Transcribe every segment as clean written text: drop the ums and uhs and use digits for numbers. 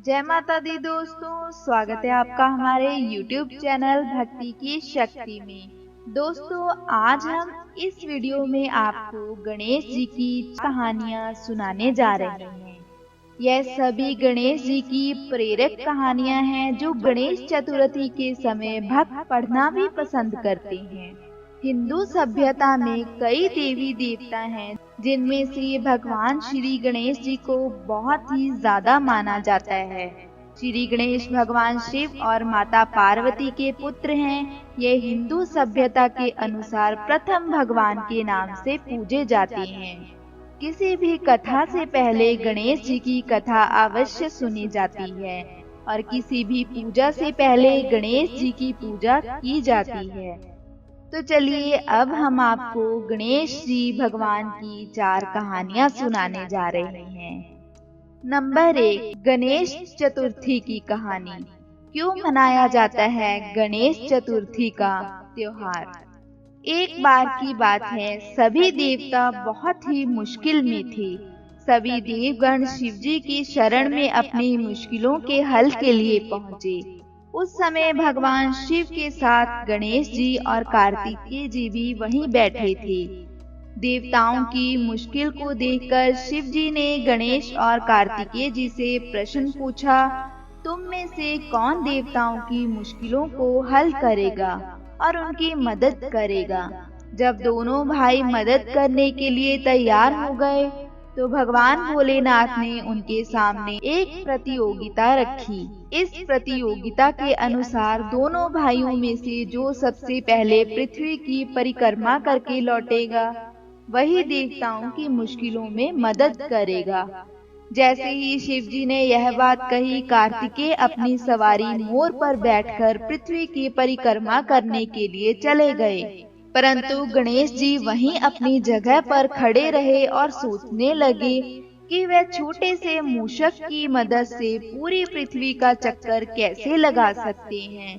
जय माता दी दोस्तों, स्वागत है आपका हमारे YouTube चैनल भक्ति की शक्ति में। दोस्तों, आज हम इस वीडियो में आपको गणेश जी की कहानियाँ सुनाने जा रहे हैं। यह सभी गणेश जी की प्रेरक कहानियाँ हैं जो गणेश चतुर्थी के समय भक्त पढ़ना भी पसंद करते हैं। हिंदू सभ्यता में कई देवी देवता हैं जिनमें से भगवान श्री गणेश जी को बहुत ही ज्यादा माना जाता है। श्री गणेश भगवान शिव और माता पार्वती के पुत्र हैं। ये हिंदू सभ्यता के अनुसार प्रथम भगवान के नाम से पूजे जाते हैं। किसी भी कथा से पहले गणेश जी की कथा अवश्य सुनी जाती है और किसी भी पूजा से पहले गणेश जी की पूजा की जाती है। तो चलिए अब हम आपको गणेश जी भगवान की 4 कहानियाँ सुनाने जा रहे हैं। नंबर 1, गणेश चतुर्थी की कहानी। क्यों मनाया जाता है गणेश चतुर्थी का त्योहार? एक बार की बात है, सभी देवता बहुत ही मुश्किल में थे। सभी देवगण शिव जी की शरण में अपनी मुश्किलों के हल के लिए पहुँचे। उस समय भगवान शिव के साथ गणेश जी और कार्तिकेय जी भी वहीं बैठे थे। देवताओं की मुश्किल को देखकर शिव जी ने गणेश और कार्तिकेय जी से प्रश्न पूछा, तुम में से कौन देवताओं की मुश्किलों को हल करेगा और उनकी मदद करेगा? जब दोनों भाई मदद करने के लिए तैयार हो गए तो भगवान भोलेनाथ ने उनके सामने एक प्रतियोगिता रखी। इस प्रतियोगिता के अनुसार दोनों भाइयों में से जो सबसे पहले पृथ्वी की परिक्रमा करके लौटेगा वही देवताओं की मुश्किलों में मदद करेगा। जैसे ही शिव जी ने यह बात कही, कार्तिकेय अपनी सवारी मोर पर बैठकर पृथ्वी की परिक्रमा करने के लिए चले गए, परंतु गणेश जी वहीं अपनी जगह पर खड़े रहे और सोचने लगे कि वे छोटे से मूषक की मदद से पूरी पृथ्वी का चक्कर कैसे लगा सकते हैं।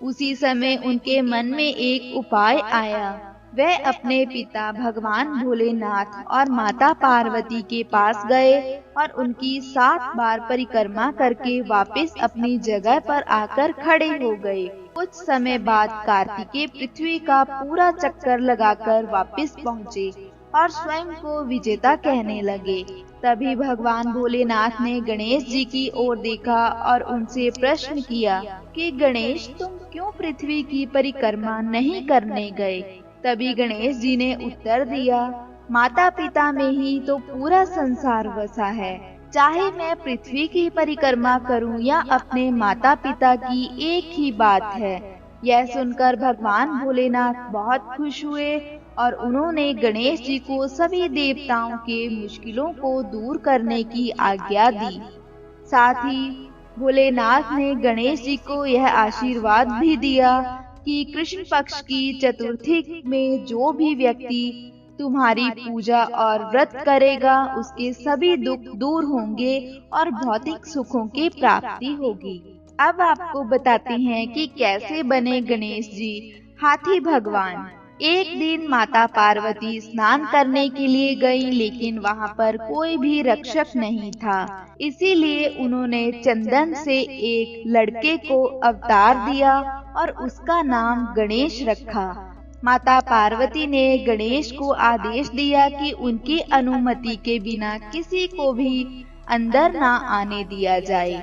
उसी समय उनके मन में एक उपाय आया। वे अपने पिता भगवान भोलेनाथ और माता पार्वती के पास गए और उनकी 7 बार परिक्रमा करके वापस अपनी जगह पर आकर खड़े हो गए। कुछ समय बाद कार्तिकेय पृथ्वी का पूरा चक्कर लगाकर वापस पहुँचे और स्वयं को विजेता कहने लगे। तभी भगवान भोलेनाथ ने गणेश जी की ओर देखा और उनसे प्रश्न किया कि गणेश, तुम क्यों पृथ्वी की परिक्रमा नहीं करने गए? तभी गणेश जी ने उत्तर दिया, माता पिता में ही तो पूरा संसार बसा है। चाहे मैं पृथ्वी की परिक्रमा करूं या अपने माता पिता की, एक ही बात है। यह सुनकर भगवान भोलेनाथ बहुत खुश हुए और उन्होंने गणेश जी को सभी देवताओं के मुश्किलों को दूर करने की आज्ञा दी। साथ ही भोलेनाथ ने गणेश जी को यह आशीर्वाद भी दिया कि कृष्ण पक्ष की चतुर्थी में जो भी व्यक्ति तुम्हारी पूजा और व्रत करेगा उसके सभी दुख दूर होंगे और भौतिक सुखों की प्राप्ति होगी। अब आपको बताते हैं कि कैसे बने गणेश जी हाथी भगवान। एक दिन माता पार्वती स्नान करने के लिए गई, लेकिन वहां पर कोई भी रक्षक नहीं था। इसीलिए उन्होंने चंदन से एक लड़के को अवतार दिया और उसका नाम गणेश रखा। माता पार्वती ने गणेश को आदेश दिया कि उनकी अनुमति के बिना किसी को भी अंदर ना आने दिया जाए।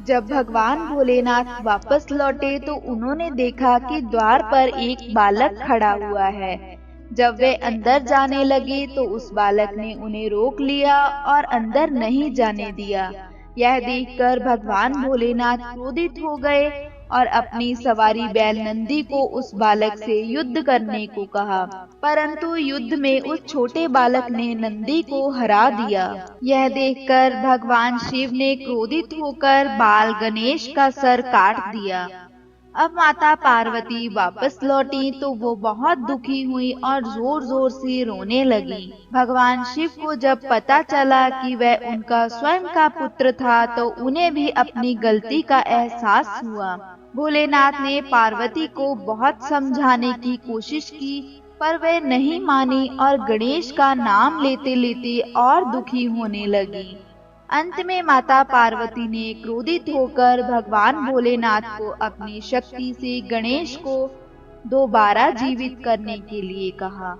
जब भगवान भोलेनाथ वापस लौटे तो उन्होंने देखा कि द्वार पर एक बालक खड़ा हुआ है। जब वे अंदर जाने लगे तो उस बालक ने उन्हें रोक लिया और अंदर नहीं जाने दिया। यह देखकर भगवान भोलेनाथ क्रोधित हो गए और अपनी सवारी बैल नंदी को उस बालक से युद्ध करने को कहा, परंतु युद्ध में उस छोटे बालक ने नंदी को हरा दिया। यह देखकर भगवान शिव ने क्रोधित होकर बाल गणेश का सर काट दिया। अब माता पार्वती वापस लौटी तो वो बहुत दुखी हुई और जोर जोर से रोने लगी। भगवान शिव को जब पता चला कि वह उनका स्वयं का पुत्र था तो उन्हें भी अपनी गलती का एहसास हुआ। भोलेनाथ ने पार्वती को बहुत समझाने की कोशिश की, पर वह नहीं मानी और गणेश का नाम लेते लेते और दुखी होने लगी। अंत में माता पार्वती ने क्रोधित होकर भगवान भोलेनाथ को अपनी शक्ति से गणेश को दोबारा जीवित करने के लिए कहा।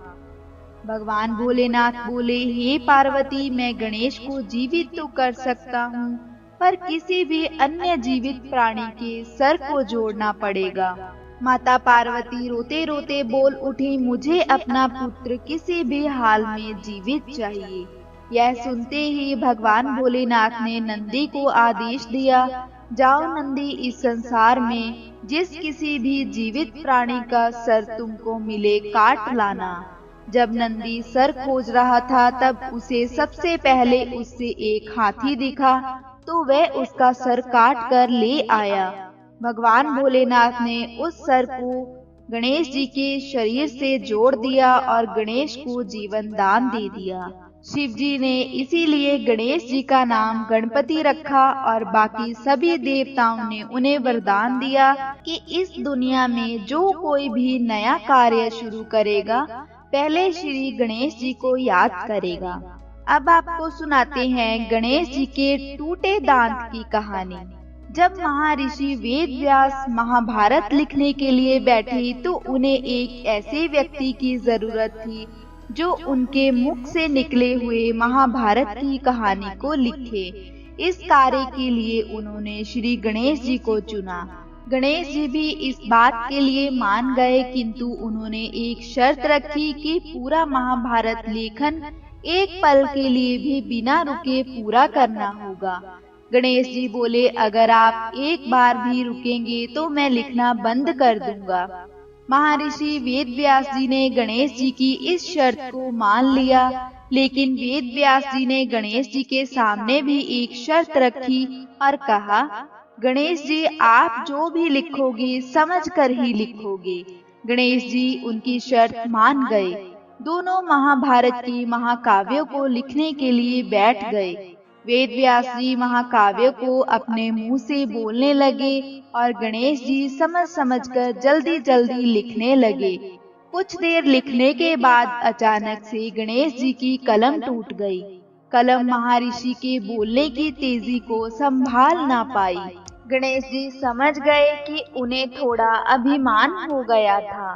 भगवान भोलेनाथ बोले, हे पार्वती, मैं गणेश को जीवित तो कर सकता हूँ, पर किसी भी अन्य जीवित प्राणी के सर को जोड़ना पड़ेगा। माता पार्वती रोते रोते बोल उठी, मुझे अपना पुत्र किसी भी हाल में जीवित चाहिए। यह सुनते ही भगवान भोलेनाथ ने नंदी को आदेश दिया, जाओ नंदी, इस संसार में जिस किसी भी जीवित प्राणी का सर तुमको मिले काट लाना। जब नंदी सर खोज रहा था तब उसे सबसे पहले उससे एक हाथी दिखा, तो वह उसका सर काट कर ले आया। भगवान भोलेनाथ ने उस सर को गणेश जी के शरीर से जोड़ दिया और गणेश को जीवन दान दे दिया। शिव जी ने इसीलिए गणेश जी का नाम गणपति रखा और बाकी सभी देवताओं ने उन्हें वरदान दिया कि इस दुनिया में जो कोई भी नया कार्य शुरू करेगा पहले श्री गणेश जी को याद करेगा। अब आपको सुनाते हैं गणेश जी के टूटे दांत की कहानी। जब महर्षि वेद व्यास महाभारत लिखने के लिए बैठे तो उन्हें एक ऐसे व्यक्ति की जरूरत थी जो उनके मुख से निकले हुए महाभारत की कहानी को लिखे। इस कार्य के लिए उन्होंने श्री गणेश जी को चुना। गणेश जी भी इस बात के लिए मान गए, किंतु उन्होंने एक शर्त रखी कि पूरा महाभारत लेखन एक पल के लिए भी बिना रुके पूरा करना होगा। गणेश जी बोले, अगर आप एक बार भी रुकेंगे तो मैं लिखना बंद कर दूंगा। महर्षि वेद व्यास जी ने गणेश जी की इस शर्त को मान लिया, लेकिन वेद व्यास जी ने गणेश जी के सामने भी एक शर्त रखी और कहा, गणेश जी, आप जो भी लिखोगे समझ कर ही लिखोगे। गणेश जी उनकी शर्त मान गए। दोनों महाभारत के महाकाव्यों को लिखने के लिए बैठ गए। वेद व्यास जी महाकाव्य को अपने मुंह से बोलने लगे और गणेश जी समझ समझ कर जल्दी जल्दी लिखने लगे। कुछ देर लिखने के बाद अचानक से गणेश जी की कलम टूट गई। कलम महर्षि के बोलने की तेजी को संभाल ना पाई। गणेश जी समझ गए कि उन्हें थोड़ा अभिमान हो गया था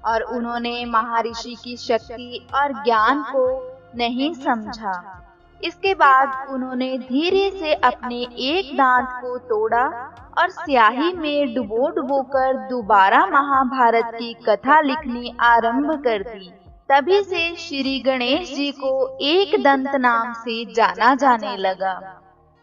और उन्होंने महर्षि की शक्ति और ज्ञान को नहीं समझा। इसके बाद उन्होंने धीरे से अपने एक दांत को तोड़ा और स्याही में डुबो डुबोकर दोबारा महाभारत की कथा लिखनी आरंभ कर दी। तभी से श्री गणेश जी को एक दंत नाम से जाना जाने लगा।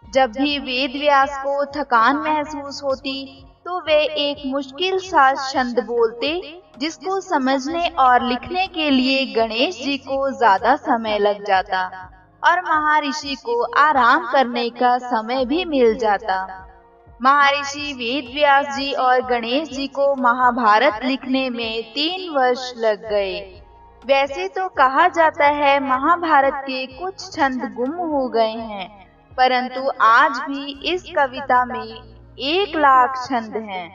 जब भी वेद व्यास को थकान महसूस होती तो वे एक मुश्किल सा छंद बोलते, जिसको समझने और लिखने के लिए गणेश जी को ज्यादा समय लग जाता और महर्षि को आराम करने का समय भी मिल जाता। महर्षि वेद व्यास जी और गणेश जी को महाभारत लिखने में 3 वर्ष लग गए। वैसे तो कहा जाता है महाभारत के कुछ छंद गुम हो गए हैं, परंतु आज भी इस कविता में 1 लाख छंद हैं।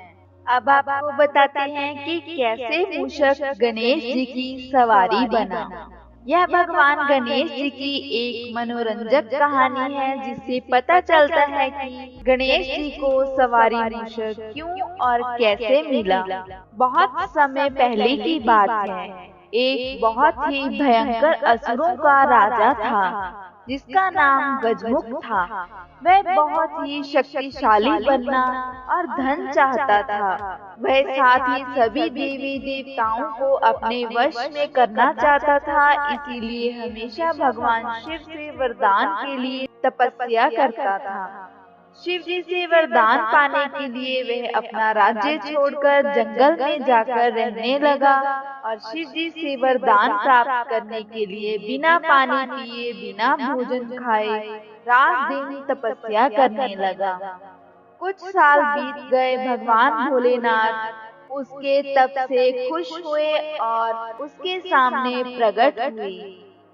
अब आपको बताते हैं कि कैसे मूषक गणेश जी की सवारी बना। यह भगवान गणेश जी की एक मनोरंजक कहानी है, जिससे पता चलता है कि गणेश जी को सवारी मूषक क्यों और कैसे मिला। बहुत समय पहले की बात है। एक बहुत ही भयंकर असुरों का राजा था, जिसका नाम गजमुख था। वह बहुत ही शक्तिशाली बनना और धन चाहता था। वह साथ ही सभी देवी देवताओं को अपने वश में करना चाहता था, इसीलिए हमेशा भगवान शिव से वरदान के लिए तपस्या करता था। शिव जी से वरदान पाने के लिए वह अपना राज्य छोड़कर जंगल में जाकर रहने लगा और शिव जी से वरदान प्राप्त करने के लिए बिना पानी पिए, बिना भोजन खाए रात दिन तपस्या करने लगा। कुछ साल बीत गए। भगवान भोलेनाथ उसके तप से खुश हुए और उसके सामने प्रकट हुए।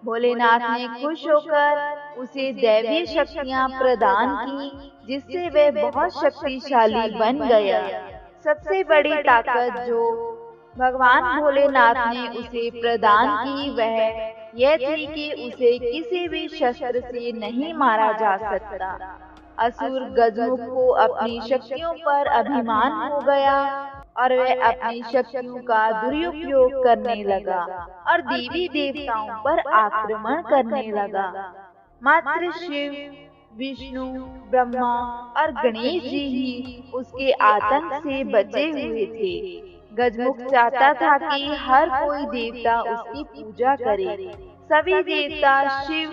भोलेनाथ ने खुश होकर उसे दैवी शक्तियां प्रदान की, जिससे वह बहुत शक्तिशाली बन गया। सबसे बड़ी ताकत जो भगवान भोलेनाथ ने उसे प्रदान की वह यह थी कि उसे किसी भी शस्त्र से नहीं मारा जा सकता। असुर गजमुख को अपनी शक्तियों पर अभिमान हो गया और वह अपनी शक्तियों का दुरुपयोग करने लगा और देवी देवताओं पर आक्रमण करने लगा। मात्र शिव, विष्णु, ब्रह्मा और गणेश जी ही उसके आतंक से बचे हुए थे। गजमुख चाहता था कि हर कोई देवता उसकी पूजा करे। सभी देवता शिव,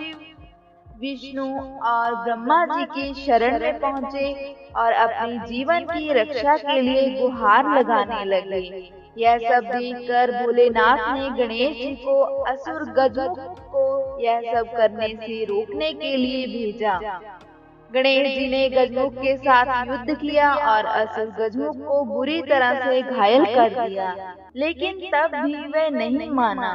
विष्णु और ब्रह्मा जी के शरण में पहुँचे और अपने जीवन की रक्षा के लिए गुहार लगाने लगे। यह सब देखकर भोलेनाथ ने गणेश जी को असुर गजमुख को यह सब करने से रोकने के लिए भेजा। गणेश जी ने गजमुख के साथ युद्ध किया और असुर गजमुख को बुरी तरह से घायल कर दिया, लेकिन तब भी वह नहीं माना।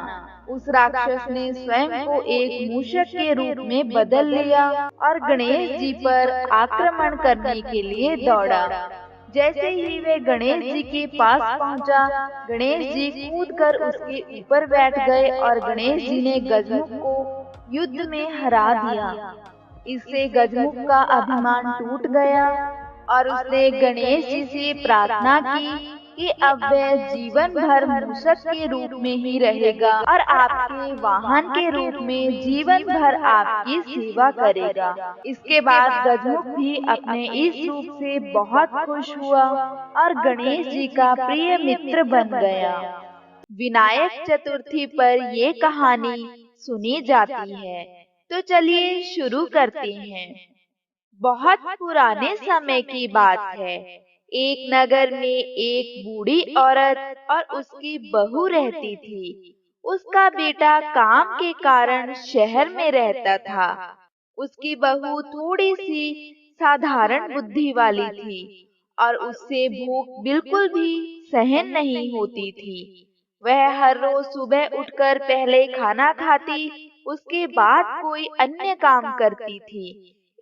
उस राक्षस ने स्वयं को एक मूषक के रूप में बदल लिया और गणेश जी पर आक्रमण करने के लिए दौड़ा। जैसे ही वे गणेश जी के पास पहुंचा, गणेश जी कूदकर उसके ऊपर बैठ गए और गणेश जी ने गजमुख को युद्ध में हरा दिया। इससे गजमुख का अभिमान टूट गया और उसने गणेश जी से प्रार्थना की कि अब वह जीवन भर मूषक के रूप में ही रहेगा और आपके वाहन के रूप में जीवन भर आपकी सेवा करेगा। इसके बाद गजमुख भी अपने इस रूप से बहुत खुश हुआ और गणेश जी का प्रिय मित्र बन गया। विनायक चतुर्थी पर ये कहानी सुनी जाती है, तो चलिए शुरू करते हैं। बहुत पुराने समय की बात है। एक नगर में एक बूढ़ी औरत और उसकी बहू रहती थी। उसका बेटा काम के कारण शहर में रहता था। उसकी बहू थोड़ी सी साधारण बुद्धि वाली थी और उससे भूख बिल्कुल भी सहन नहीं होती थी। वह हर रोज सुबह उठकर पहले खाना खाती, उसके बाद कोई अन्य काम करती थी।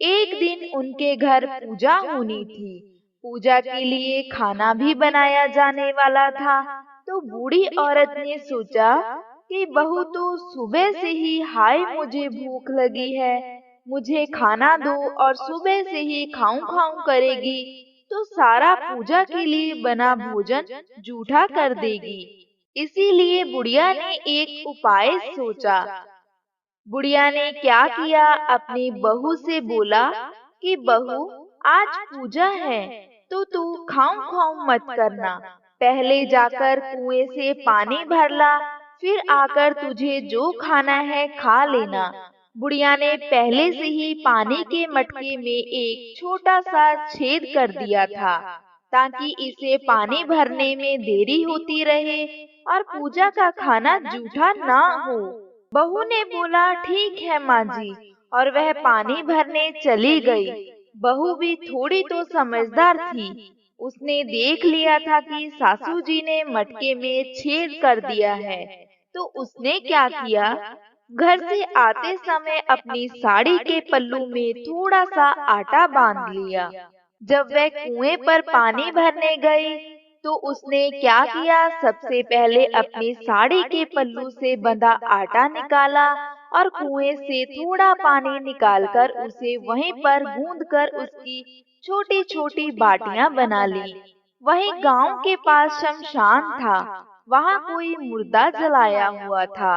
एक दिन उनके घर पूजा होनी थी। पूजा के लिए खाना भी बनाया जाने वाला था, तो बूढ़ी औरत ने सोचा कि बहू तो सुबह से ही हाय मुझे भूख लगी है, मुझे खाना दो, और सुबह से ही खाऊं खाऊं करेगी तो सारा पूजा के लिए बना भोजन जूठा कर देगी। इसीलिए बुढ़िया ने एक उपाय सोचा। बुढ़िया ने क्या किया, अपनी बहू से बोला कि बहू, आज पूजा है तो तू खाऊं खाऊं मत करना, पहले जाकर कुएं से पानी भर ला, फिर आकर तुझे जो खाना है खा लेना। बुढ़िया ने पहले से ही पानी के मटके में एक छोटा सा छेद कर दिया था, ताकि इसे पानी भरने में देरी होती रहे और पूजा का खाना जूठा ना हो। बहू ने बोला ठीक है माँ जी, और वह पानी भरने चली गई। बहू भी थोड़ी तो समझदार थी। उसने देख लिया था कि सासू जी ने मटके में छेद कर दिया है, तो उसने क्या किया, घर से आते समय अपनी साड़ी के पल्लू में थोड़ा सा आटा बांध लिया। जब वह कुएं पर पानी भरने गई तो उसने क्या किया, सबसे पहले अपनी साड़ी के पल्लू से बंधा आटा निकाला और कुएं से थोड़ा पानी निकालकर उसे वहीं पर गूंदकर उसकी छोटी छोटी बाटियां बना ली। वहीं गांव के पास शमशान था, वहां कोई मुर्दा जलाया हुआ था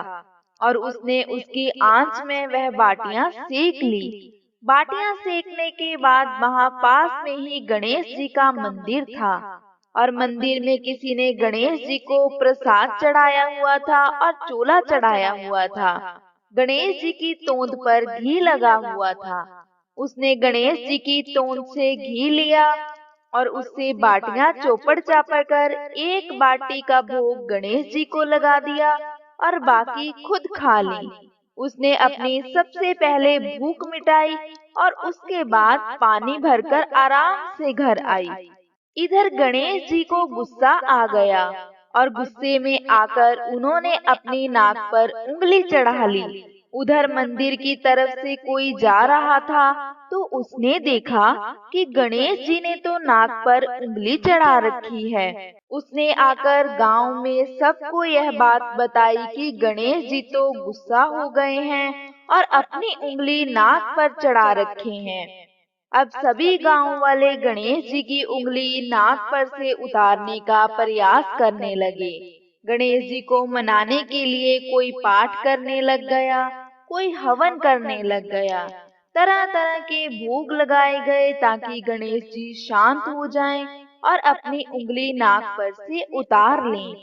और उसने उसकी आंच में वह बाटियां सेक ली। बाटियां सेकने के बाद वहां पास में ही गणेश जी का मंदिर था और मंदिर में किसी ने गणेश जी को प्रसाद चढ़ाया हुआ था और चोला चढ़ाया हुआ था। गणेश जी की तोंद पर घी लगा हुआ था। उसने गणेश जी की तोंद से घी लिया और उससे बाटियां चौपड़ चापड़ कर एक बाटी का भोग गणेश जी को लगा दिया और बाकी खुद खा ली। उसने अपनी सबसे पहले भूख मिटाई और उसके बाद पानी भरकर आराम से घर आई। इधर गणेश जी को गुस्सा आ गया और गुस्से में आकर उन्होंने अपनी नाक पर उंगली चढ़ा ली। उधर मंदिर की तरफ से कोई जा रहा था तो उसने देखा कि गणेश जी ने तो नाक पर उंगली चढ़ा रखी है। उसने आकर गांव में सबको यह बात बताई कि गणेश जी तो गुस्सा हो गए हैं और अपनी उंगली नाक पर चढ़ा रखे हैं। अब सभी गांव वाले गणेश जी की उंगली नाक पर से उतारने का प्रयास करने लगे। गणेश जी को मनाने के लिए कोई पाठ करने लग गया, कोई हवन करने लग गया। तरह तरह के भोग लगाए गए ताकि गणेश जी शांत हो जाएं और अपनी उंगली नाक पर से उतार लें।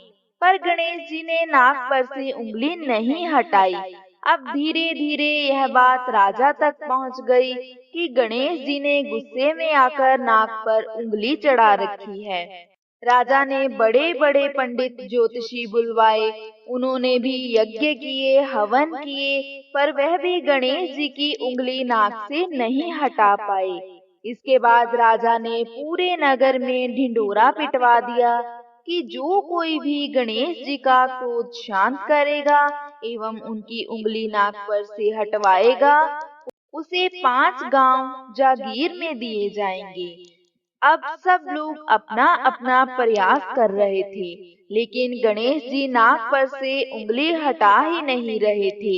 पर गणेश जी ने नाक पर से उंगली नहीं हटाई। अब धीरे धीरे यह बात राजा तक पहुंच गई कि गणेश जी ने गुस्से में आकर नाक पर उंगली चढ़ा रखी है। राजा ने बड़े बड़े पंडित ज्योतिषी बुलवाए। उन्होंने भी यज्ञ किए, हवन किए, पर वह भी गणेश जी की उंगली नाक से नहीं हटा पाए। इसके बाद राजा ने पूरे नगर में ढिंढोरा पिटवा दिया कि जो कोई भी गणेश जी का क्रोध शांत करेगा एवं उनकी उंगली नाक पर से हटवाएगा, उसे 5 गांव जागीर में दिए जाएंगे। अब सब लोग अपना अपना प्रयास कर रहे थे, लेकिन गणेश जी नाक पर से उंगली हटा ही नहीं रहे थे।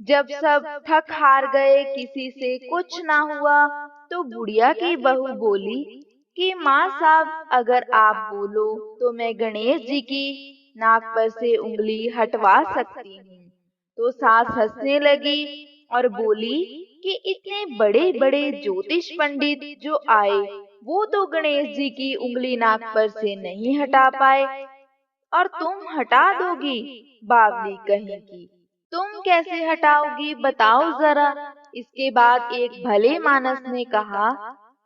जब सब थक हार गए, किसी से कुछ ना हुआ, तो बुढ़िया की बहू बोली कि माँ साहब, अगर आप बोलो तो मैं गणेश जी की नाक पर से उंगली हटवा सकती हूँ। तो सास हंसने लगी और बोली कि इतने बड़े बड़े ज्योतिष पंडित जो आए, वो तो गणेश जी की उंगली नाक पर से नहीं हटा पाए, और तुम हटा दोगी? बावली कहीं की, तुम कैसे हटाओगी, बताओ जरा। इसके बाद एक भले मानस ने कहा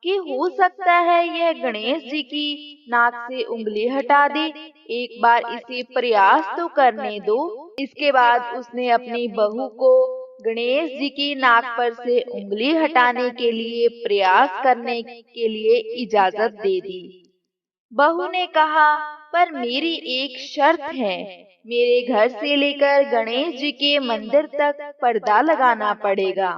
कि हो सकता है यह गणेश जी की नाक से उंगली हटा दे, एक बार इसे प्रयास तो करने दो। इसके बाद उसने अपनी बहू को गणेश जी की नाक पर से उंगली हटाने के लिए प्रयास करने के लिए इजाजत दे दी। बहू ने कहा, पर मेरी एक शर्त है, मेरे घर से लेकर गणेश जी के मंदिर तक पर्दा लगाना पड़ेगा।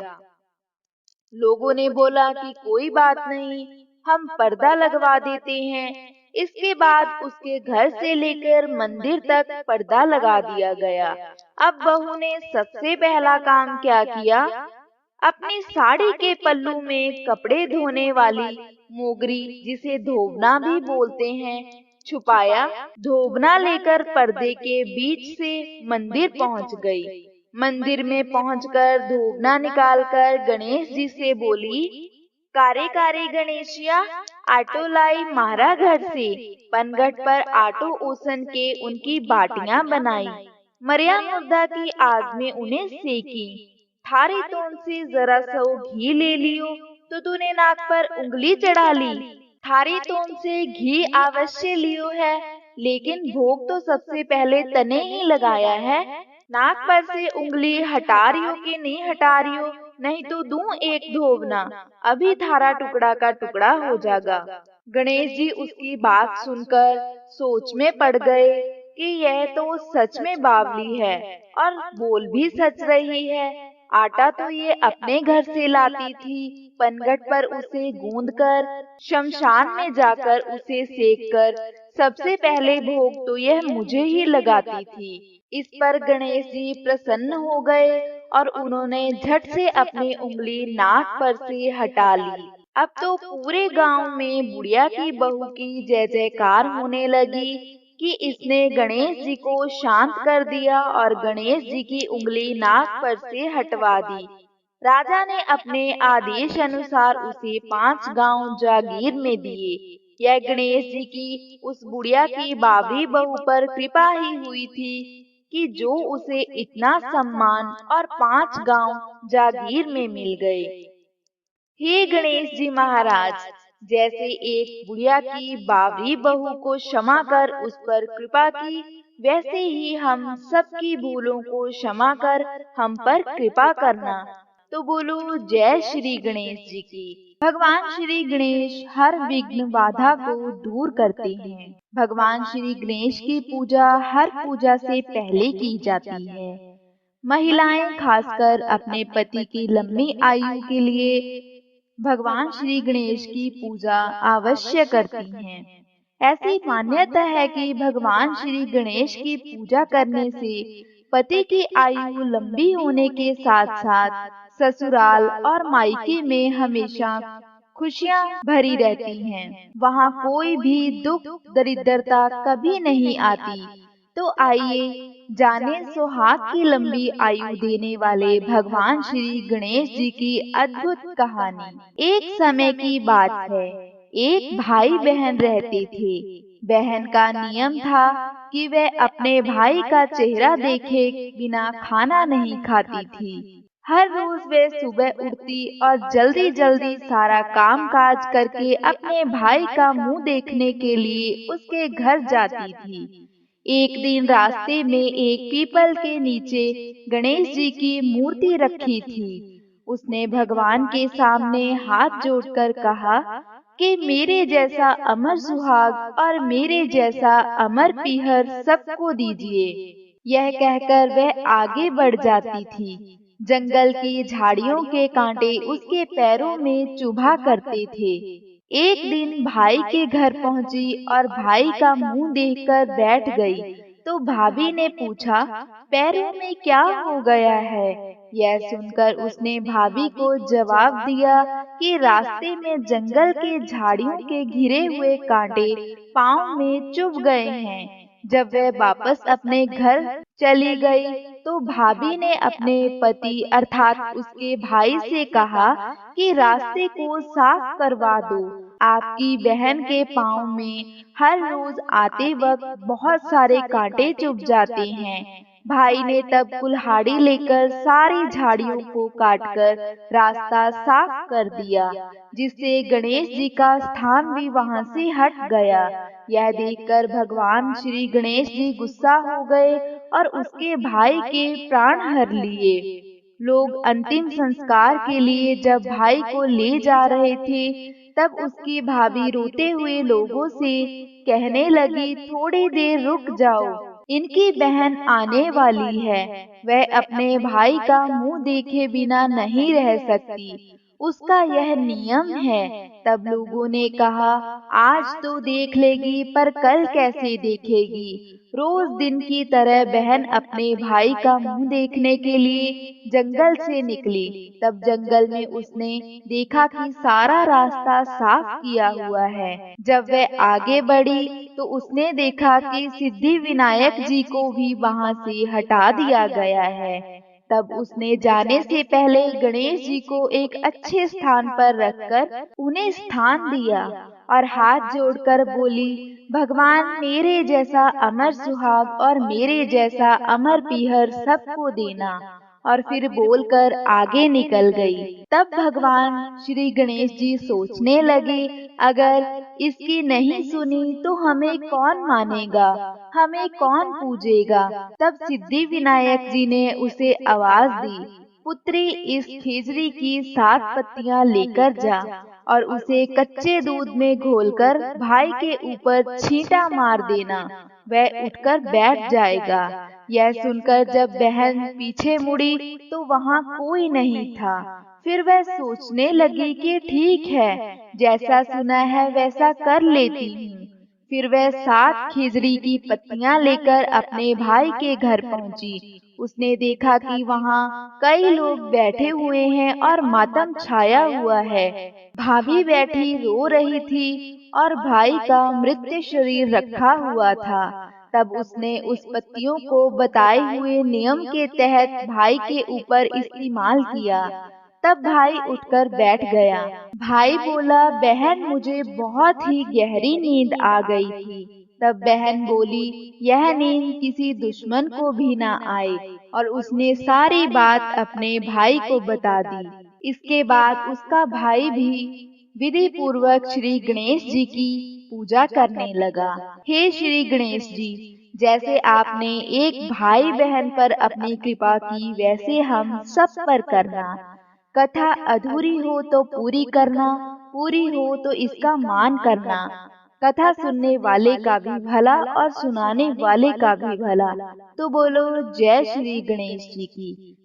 लोगों ने बोला कि कोई बात नहीं, हम पर्दा लगवा देते हैं। इसके बाद उसके घर से लेकर मंदिर तक पर्दा लगा दिया गया। अब बहू ने सबसे पहला काम क्या किया? अपनी साड़ी के पल्लू में कपड़े धोने वाली मोगरी, जिसे धोबना भी बोलते हैं, छुपाया। धोबना लेकर पर्दे के बीच से मंदिर पहुंच गई। मंदिर में पहुंचकर धोबना निकालकर गणेश जी से बोली, कारे कारे गणेशिया, आटो लाई मारा घर से। पनघट पर आटो ओसन के उनकी बाटियां बनाई, मरिया मुर्दा की आग में उन्हें सेकी। थारी तोन से जरा सो घी ले लियो, तो तूने नाक पर उंगली चढ़ा ली। थारी तोन से घी अवश्य लियो है, लेकिन भोग तो सबसे पहले तने ही लगाया है। नाक पर से उंगली हटा रही कि नहीं हटा रही, नहीं तो दूं एक धोबना, अभी थारा टुकड़ा का टुकड़ा हो जाएगा। गणेश जी उसकी बात सुनकर सोच में पड़ गए कि यह तो सच में बावली है और बोल भी सच रही है। आटा तो ये अपने घर से लाती थी, पनघट पर उसे गूंदकर शमशान में जाकर उसे सेककर सबसे पहले भोग तो यह मुझे ही लगाती थी। इस पर गणेश जी प्रसन्न हो गए और उन्होंने झट से अपनी उंगली नाक पर से हटा ली। अब तो पूरे गांव में बुढ़िया की बहू की जय जयकार होने लगी कि इसने गणेश जी को शांत कर दिया और गणेश जी की उंगली नाक पर से हटवा दी। राजा ने अपने आदेश अनुसार उसे 5 गांव जागीर में दिए। यह गणेश जी की उस बुढ़िया की बावरी बहू पर कृपा ही हुई थी कि जो उसे इतना सम्मान और 5 गांव जागीर में मिल गए। हे गणेश जी महाराज, जैसे एक बुढ़िया की बावरी बहू को क्षमा कर उस पर कृपा की, वैसे ही हम सबकी भूलों को क्षमा कर हम पर कृपा करना। तो बोलो जय श्री गणेश जी की। भगवान श्री गणेश हर विघ्न बाधा को दूर करते हैं। भगवान श्री गणेश की पूजा हर पूजा से पहले की जाती है। महिलाएं खासकर अपने पति की लंबी आयु के लिए भगवान श्री गणेश की पूजा अवश्य करती हैं। ऐसी मान्यता है कि भगवान श्री गणेश की पूजा करने से पति की आयु लंबी होने के साथ साथ ससुराल और मायके में हमेशा खुशियां भरी रहती हैं। वहाँ कोई भी दुख दरिद्रता कभी नहीं आती। तो आइए जाने सुहाग की लंबी आयु देने वाले भगवान श्री गणेश जी की अद्भुत कहानी। एक समय की बात है, एक भाई बहन रहते थे। बहन का नियम था कि वह अपने भाई का चेहरा देखे बिना खाना नहीं खाती थी। हर रोज वे सुबह उठती और जल्दी जल्दी सारा काम काज करके अपने भाई का मुंह देखने के लिए उसके घर जाती थी। एक दिन रास्ते में एक पीपल के नीचे गणेश जी की मूर्ति रखी थी। उसने भगवान के सामने हाथ जोड़कर कहा कि मेरे जैसा अमर सुहाग और मेरे जैसा अमर पीहर सबको दीजिए। यह कहकर वह आगे बढ़ जाती थी। जंगल की झाड़ियों के कांटे उसके पैरों में चुभा करते थे। एक दिन भाई के घर पहुंची और भाई का मुंह देखकर बैठ गई। तो भाभी ने पूछा, पैरों में क्या हो गया है? यह सुनकर उसने भाभी को जवाब दिया कि रास्ते में जंगल के झाड़ियों के घिरे हुए कांटे पाँव में चुभ गए हैं। जब वह वापस अपने घर चली गई तो भाभी ने अपने पति अर्थात उसके भाई से कहा कि रास्ते को साफ करवा दो। आपकी बहन के पाँव में हर रोज आते वक्त बहुत सारे कांटे चुभ जाते हैं। भाई ने तब कुल्हाड़ी लेकर सारी झाड़ियों को काटकर रास्ता साफ कर दिया, जिससे गणेश जी का स्थान भी वहां से हट गया। यह देखकर भगवान श्री गणेश जी गुस्सा हो गए और उसके भाई के प्राण हर लिए। लोग अंतिम संस्कार के लिए जब भाई को ले जा रहे थे, तब उसकी भाभी रोते हुए लोगों से कहने लगी, थोड़ी देर रुक जाओ, इनकी बहन आने वाली है। वह अपने भाई का मुंह देखे बिना नहीं रह सकती, उसका यह नियम है। तब लोगों ने कहा, आज तो देख लेगी पर कल कैसे देखेगी? रोज दिन की तरह बहन अपने भाई का मुंह देखने के लिए जंगल से निकली। तब जंगल में उसने देखा कि सारा रास्ता साफ किया हुआ है। जब वह आगे बढ़ी तो उसने देखा कि सिद्धि विनायक जी को भी वहां से हटा दिया गया है। तब उसने जाने से पहले गणेश जी को एक अच्छे स्थान पर रखकर उन्हें स्थान दिया और हाथ जोड़कर बोली, भगवान मेरे जैसा अमर सुहाग और मेरे जैसा अमर पीहर सबको देना। और फिर बोलकर आगे निकल गई। तब भगवान श्री गणेश जी सोचने लगे, अगर इसकी नहीं सुनी तो हमें कौन मानेगा, हमें कौन पूजेगा? तब सिद्धि विनायक जी ने उसे आवाज दी, पुत्री इस खिचड़ी की 7 पत्तियां लेकर जा और उसे कच्चे दूध में घोलकर भाई के ऊपर छींटा मार देना, वह उठकर बैठ जाएगा। यह सुनकर जब बहन पीछे मुड़ी तो वहाँ कोई नहीं था। फिर वह सोचने लगी कि ठीक है, जैसा सुना है वैसा कर लेती हूँ। फिर वह 7 खिजड़ी की पत्तियां लेकर अपने भाई के घर पहुंची। उसने देखा कि वहाँ कई लोग बैठे हुए हैं और मातम छाया हुआ है। भाभी बैठी रो रही थी और भाई का मृत शरीर रखा हुआ था। तब उसने उस पत्तियों को बताए हुए नियम के तहत भाई के ऊपर इस्तेमाल किया। तब भाई उठकर बैठ गया। भाई बोला, बहन मुझे बहुत ही गहरी नींद आ गई थी। तब बहन बोली, यह नींद किसी दुश्मन को भी ना आए, और उसने सारी बात अपने भाई को बता दी। इसके बाद उसका भाई भी विधि पूर्वक श्री गणेश जी की पूजा करने लगा। हे श्री गणेश जी, जैसे आपने एक भाई बहन पर अपनी कृपा की, वैसे हम सब पर करना। कथा अधूरी हो तो पूरी करना, पूरी हो तो इसका मान करना। कथा सुनने वाले का भी भला और सुनाने वाले का भी भला। तो बोलो जय श्री गणेश जी की।